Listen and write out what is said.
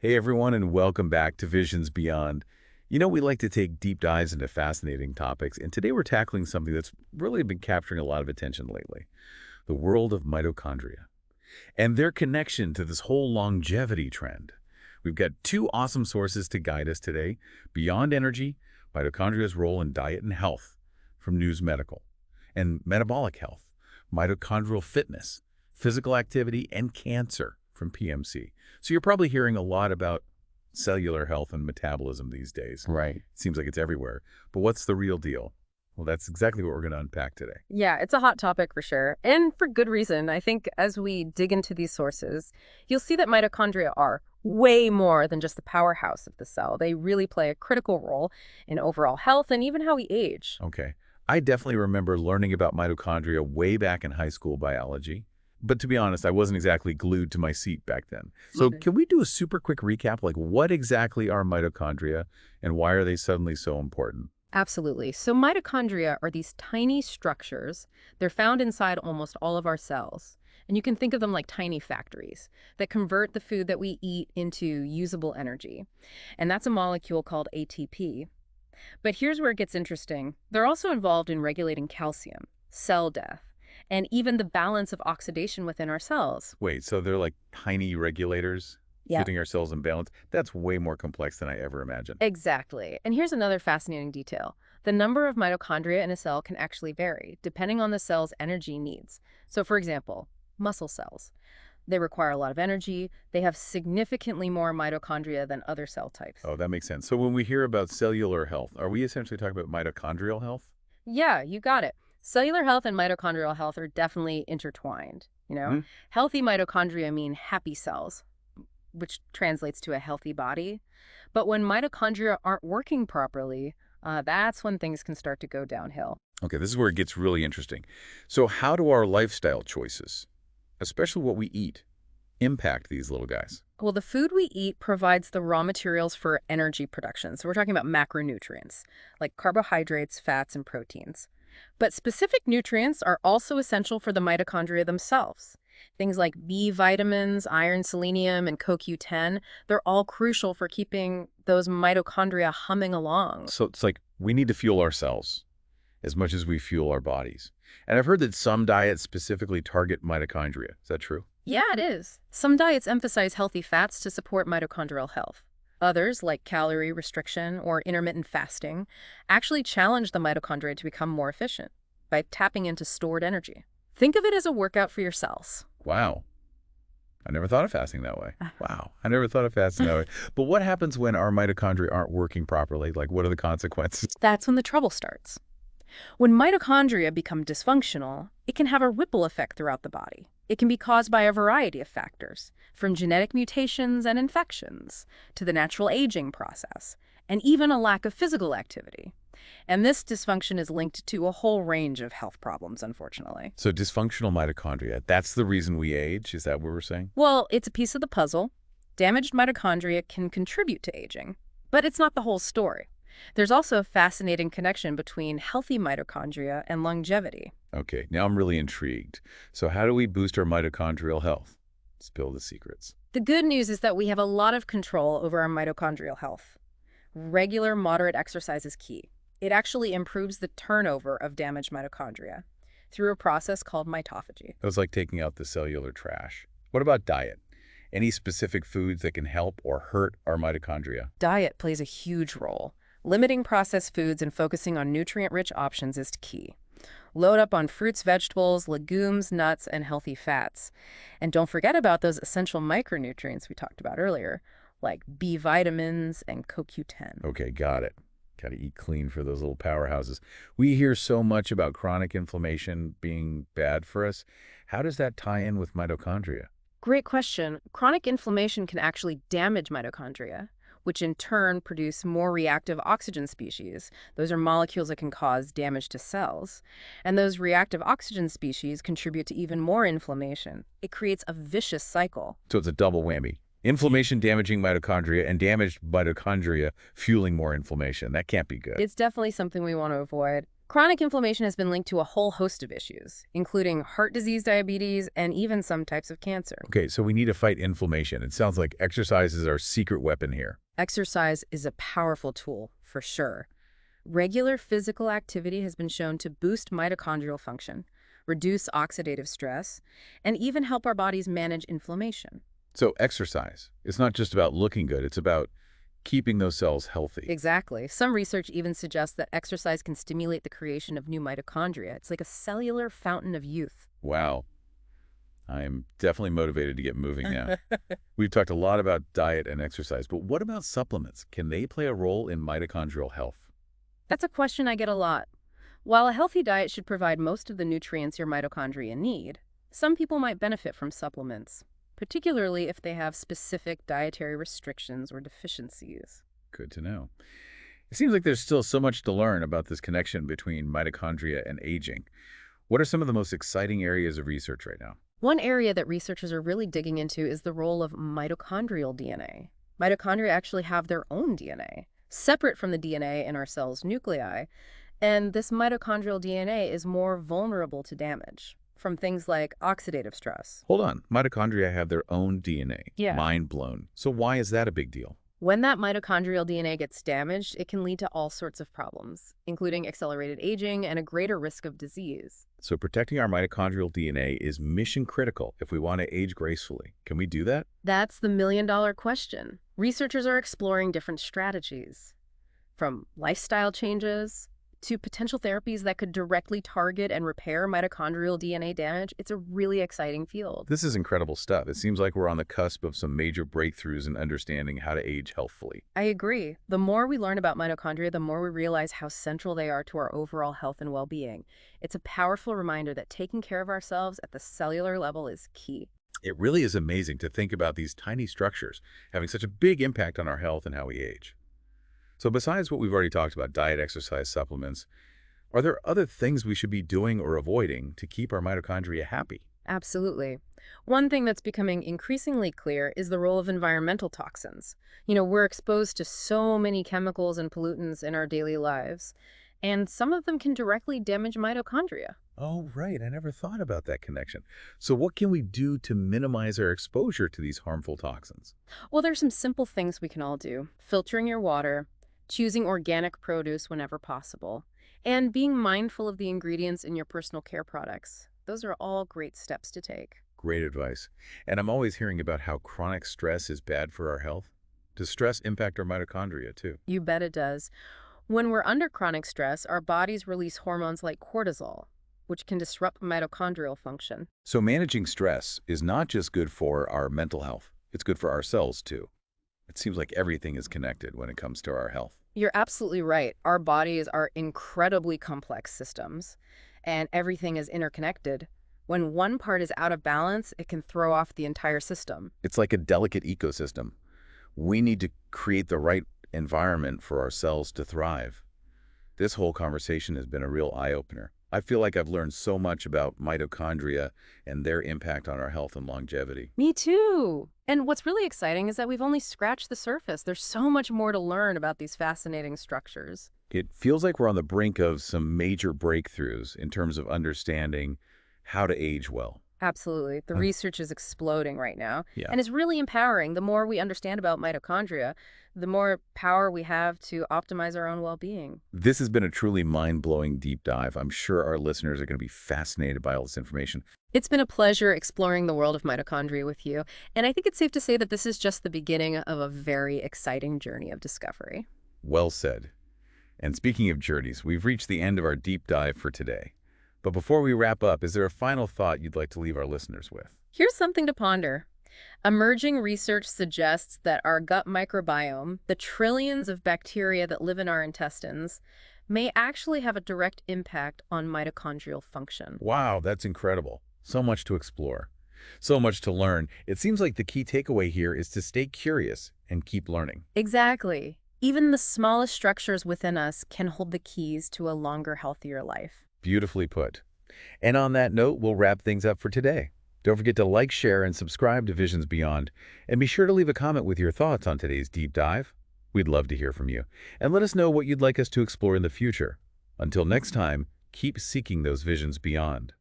Hey everyone, and welcome back to Visions Beyond. We like to take deep dives into fascinating topics, and today we're tackling something that's really been capturing a lot of attention lately, the world of mitochondria and their connection to this whole longevity trend. We've got two awesome sources to guide us today: Beyond Energy, mitochondria's role in diet and health, from News Medical, and Metabolic Health, mitochondrial fitness, physical activity, and cancer, from PMC. So you're probably hearing a lot about cellular health and metabolism these days. Right. It seems like it's everywhere. But what's the real deal? Well, that's exactly what we're going to unpack today. Yeah, it's a hot topic for sure, and for good reason. I think as we dig into these sources, you'll see that mitochondria are way more than just the powerhouse of the cell. They really play a critical role in overall health and even how we age. Okay. I definitely remember learning about mitochondria way back in high school biology. But to be honest, I wasn't exactly glued to my seat back then. So Okay. can we do a super quick recap? Like, what exactly are mitochondria and why are they suddenly so important? Absolutely. So mitochondria are these tiny structures. They're found inside almost all of our cells. And you can think of them like tiny factories that convert the food that we eat into usable energy. And that's a molecule called ATP. But here's where it gets interesting. They're also involved in regulating calcium, cell death, and even the balance of oxidation within our cells. Wait, so they're like tiny regulators Yeah, keeping our cells in balance? That's way more complex than I ever imagined. exactly. And here's another fascinating detail. The number of mitochondria in a cell can actually vary, depending on the cell's energy needs. So for example, muscle cells. They require a lot of energy. They have significantly more mitochondria than other cell types. Oh, that makes sense. So when we hear about cellular health, are we essentially talking about mitochondrial health? Yeah, you got it. Cellular health and mitochondrial health are definitely intertwined. Hmm? Healthy mitochondria mean happy cells, which translates to a healthy body. But when mitochondria aren't working properly, that's when things can start to go downhill. Okay, this is where it gets really interesting. So how do our lifestyle choices, especially what we eat, impact these little guys? Well, the food we eat provides the raw materials for energy production. So we're talking about macronutrients, like carbohydrates, fats, and proteins. But specific nutrients are also essential for the mitochondria themselves. Things like B vitamins, iron, selenium, and CoQ10, they're all crucial for keeping those mitochondria humming along. So it's like we need to fuel ourselves as much as we fuel our bodies. And I've heard that some diets specifically target mitochondria. Is that true? Yeah, it is. Some diets emphasize healthy fats to support mitochondrial health. Others, like calorie restriction or intermittent fasting, actually challenge the mitochondria to become more efficient by tapping into stored energy. Think of it as a workout for your cells. Wow. I never thought of fasting that way. Wow. I never thought of fasting that way. But what happens when our mitochondria aren't working properly? Like, what are the consequences? That's when the trouble starts. When mitochondria become dysfunctional, it can have a ripple effect throughout the body. It can be caused by a variety of factors, from genetic mutations and infections to the natural aging process, and even a lack of physical activity. And this dysfunction is linked to a whole range of health problems, unfortunately. So dysfunctional mitochondria, that's the reason we age? Is that what we're saying? Well, it's a piece of the puzzle. Damaged mitochondria can contribute to aging, but it's not the whole story. There's also a fascinating connection between healthy mitochondria and longevity. Okay, now I'm really intrigued. So how do we boost our mitochondrial health? Spill the secrets. The good news is that we have a lot of control over our mitochondrial health. Regular, moderate exercise is key. It actually improves the turnover of damaged mitochondria through a process called mitophagy. It was like taking out the cellular trash. What about diet? Any specific foods that can help or hurt our mitochondria? Diet plays a huge role. Limiting processed foods and focusing on nutrient-rich options is key. Load up on fruits, vegetables, legumes, nuts, and healthy fats. And don't forget about those essential micronutrients we talked about earlier, like B vitamins and CoQ10. Okay, got it. Got to eat clean for those little powerhouses. We hear so much about chronic inflammation being bad for us. How does that tie in with mitochondria? Great question. Chronic inflammation can actually damage mitochondria, which in turn produce more reactive oxygen species. Those are molecules that can cause damage to cells. And those reactive oxygen species contribute to even more inflammation. It creates a vicious cycle. So it's a double whammy. Inflammation damaging mitochondria and damaged mitochondria fueling more inflammation. That can't be good. It's definitely something we want to avoid. Chronic inflammation has been linked to a whole host of issues, including heart disease, diabetes, and even some types of cancer. Okay, so we need to fight inflammation. It sounds like exercise is our secret weapon here. Exercise is a powerful tool, for sure. Regular physical activity has been shown to boost mitochondrial function, reduce oxidative stress, and even help our bodies manage inflammation. So exercise, it's not just about looking good, it's about keeping those cells healthy. Exactly. Some research even suggests that exercise can stimulate the creation of new mitochondria. It's like a cellular fountain of youth. Wow, I'm definitely motivated to get moving now. We've talked a lot about diet and exercise, but what about supplements? Can they play a role in mitochondrial health? That's a question I get a lot. While a healthy diet should provide most of the nutrients your mitochondria need, some people might benefit from supplements, particularly if they have specific dietary restrictions or deficiencies. Good to know. It seems like there's still so much to learn about this connection between mitochondria and aging. What are some of the most exciting areas of research right now? One area that researchers are really digging into is the role of mitochondrial DNA. Mitochondria actually have their own DNA, separate from the DNA in our cells' nuclei, and this mitochondrial DNA is more vulnerable to damage from things like oxidative stress. Hold on, mitochondria have their own DNA. Yeah. Mind blown. So why is that a big deal? When that mitochondrial DNA gets damaged, it can lead to all sorts of problems, including accelerated aging and a greater risk of disease. So protecting our mitochondrial DNA is mission critical if we want to age gracefully. Can we do that? That's the million-dollar question. Researchers are exploring different strategies, from lifestyle changes to potential therapies that could directly target and repair mitochondrial DNA damage. It's a really exciting field. This is incredible stuff. It seems like we're on the cusp of some major breakthroughs in understanding how to age healthfully. I agree. The more we learn about mitochondria, the more we realize how central they are to our overall health and well-being. It's a powerful reminder that taking care of ourselves at the cellular level is key. It really is amazing to think about these tiny structures having such a big impact on our health and how we age. So besides what we've already talked about, diet, exercise, supplements, are there other things we should be doing or avoiding to keep our mitochondria happy? Absolutely. One thing that's becoming increasingly clear is the role of environmental toxins. We're exposed to so many chemicals and pollutants in our daily lives, and some of them can directly damage mitochondria. Oh, right. I never thought about that connection. So what can we do to minimize our exposure to these harmful toxins? Well, there's some simple things we can all do. Filtering your water, choosing organic produce whenever possible, and being mindful of the ingredients in your personal care products. Those are all great steps to take. Great advice. And I'm always hearing about how chronic stress is bad for our health. Does stress impact our mitochondria too? You bet it does. When we're under chronic stress, our bodies release hormones like cortisol, which can disrupt mitochondrial function. So managing stress is not just good for our mental health, it's good for our cells too. It seems like everything is connected when it comes to our health. You're absolutely right. Our bodies are incredibly complex systems, and everything is interconnected. When one part is out of balance, it can throw off the entire system. It's like a delicate ecosystem. We need to create the right environment for our cells to thrive. This whole conversation has been a real eye-opener. I feel like I've learned so much about mitochondria and their impact on our health and longevity. Me too. And what's really exciting is that we've only scratched the surface. There's so much more to learn about these fascinating structures. It feels like we're on the brink of some major breakthroughs in terms of understanding how to age well. Absolutely. The research is exploding right now. Yeah. And it's really empowering. The more we understand about mitochondria, the more power we have to optimize our own well-being. This has been a truly mind-blowing deep dive. I'm sure our listeners are going to be fascinated by all this information. It's been a pleasure exploring the world of mitochondria with you. And I think it's safe to say that this is just the beginning of a very exciting journey of discovery. Well said. And speaking of journeys, we've reached the end of our deep dive for today. But before we wrap up, is there a final thought you'd like to leave our listeners with? Here's something to ponder. Emerging research suggests that our gut microbiome, the trillions of bacteria that live in our intestines, may actually have a direct impact on mitochondrial function. Wow, that's incredible. So much to explore. So much to learn. It seems like the key takeaway here is to stay curious and keep learning. Exactly. Even the smallest structures within us can hold the keys to a longer, healthier life. Beautifully put. And on that note, we'll wrap things up for today. Don't forget to like, share, and subscribe to Visions Beyond. And be sure to leave a comment with your thoughts on today's deep dive. We'd love to hear from you. And let us know what you'd like us to explore in the future. Until next time, keep seeking those visions beyond.